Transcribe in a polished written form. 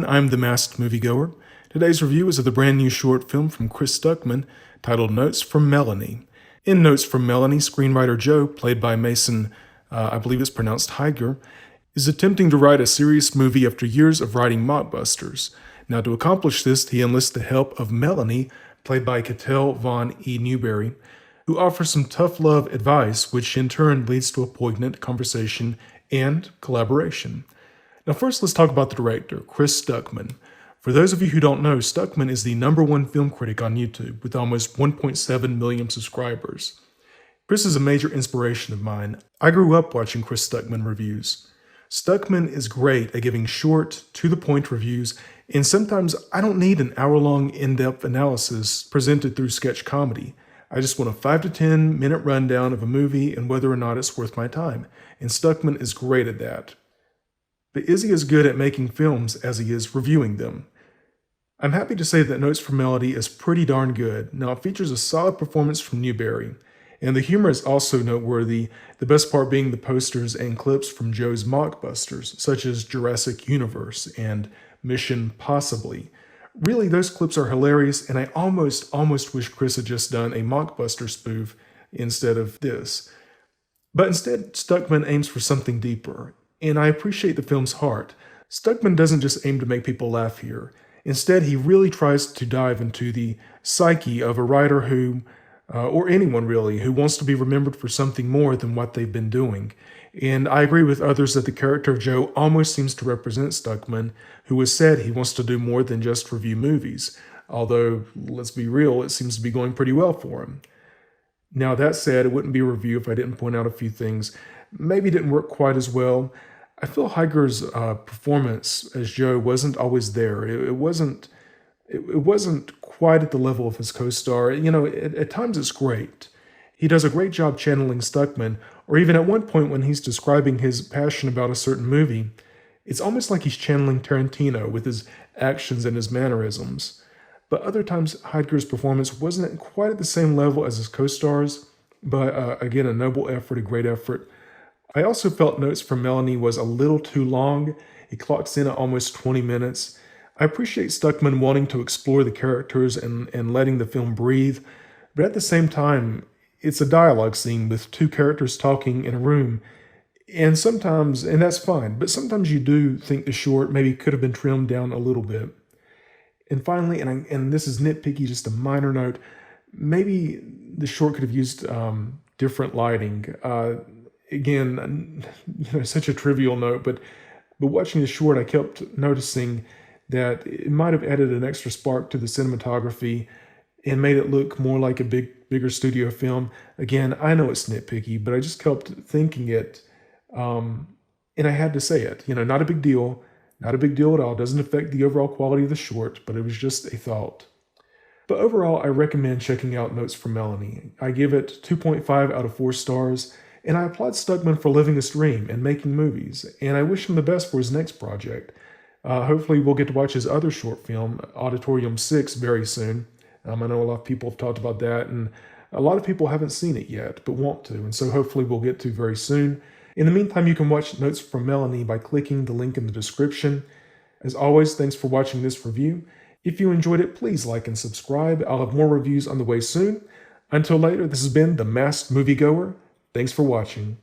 I'm the Masked Moviegoer. Today's review is of the brand new short film from Chris Stuckmann titled Notes from Melanie. In Notes from Melanie, screenwriter Joe, played by Mason, I believe it's pronounced Heiger, is attempting to write a serious movie after years of writing mockbusters. Now, to accomplish this, he enlists the help of Melanie, played by Cattell Von E. Newberry, who offers some tough love advice, which in turn leads to a poignant conversation and collaboration. Now first, let's talk about the director, Chris Stuckmann. For those of you who don't know, Stuckmann is the #1 film critic on YouTube with almost 1.7 million subscribers. Chris is a major inspiration of mine. I grew up watching Chris Stuckmann reviews. Stuckmann is great at giving short, to-the-point reviews, and sometimes I don't need an hour-long in-depth analysis presented through sketch comedy. I just want a 5 to 10 minute rundown of a movie and whether or not it's worth my time, and Stuckmann is great at that. But is he as good at making films as he is reviewing them? I'm happy to say that Notes from Melody is pretty darn good. Now, it features a solid performance from Newberry, and the humor is also noteworthy, the best part being the posters and clips from Joe's mockbusters, such as Jurassic Universe and Mission Possibly. Really, those clips are hilarious, and I almost wish Chris had just done a mockbuster spoof instead of this. But instead, Stuckmann aims for something deeper, and I appreciate the film's heart. Stuckmann doesn't just aim to make people laugh here. Instead, he really tries to dive into the psyche of a writer who, or anyone really, who wants to be remembered for something more than what they've been doing. And I agree with others that the character of Joe almost seems to represent Stuckmann, who has said he wants to do more than just review movies. Although, let's be real, it seems to be going pretty well for him. Now, that said, it wouldn't be a review if I didn't point out a few things. Maybe didn't work quite as well. I feel Heiger's performance as Joe wasn't always there. It wasn't quite at the level of his co-star. You know, at times it's great. He does a great job channeling Stuckmann, or even at one point when he's describing his passion about a certain movie, it's almost like he's channeling Tarantino with his actions and his mannerisms. But other times, Heiger's performance wasn't quite at the same level as his co-stars, but again, a noble effort, a great effort. I also felt Notes from Melanie was a little too long. It clocks in at almost 20 minutes. I appreciate Stuckmann wanting to explore the characters and letting the film breathe, but at the same time, it's a dialogue scene with two characters talking in a room, and sometimes, and that's fine, but sometimes you do think the short maybe could have been trimmed down a little bit. And finally, and this is nitpicky, just a minor note, maybe the short could have used different lighting. Again, such a trivial note, but watching the short, I kept noticing that it might have added an extra spark to the cinematography and made it look more like a bigger studio film. Again, I know it's nitpicky, but I just kept thinking it, and I had to say it. Not a big deal, not a big deal at all. It doesn't affect the overall quality of the short, but it was just a thought. But overall, I recommend checking out Notes from Melanie. I give it 2.5 out of 4 stars. And I applaud Stuckmann for living his dream and making movies, and I wish him the best for his next project. Hopefully we'll get to watch his other short film, Auditorium 6, very soon. I know a lot of people have talked about that, and a lot of people haven't seen it yet, but want to, and so hopefully we'll get to very soon. In the meantime, you can watch Notes from Melanie by clicking the link in the description. As always, thanks for watching this review. If you enjoyed it, please like and subscribe. I'll have more reviews on the way soon. Until later, this has been The Masked Moviegoer. Thanks for watching.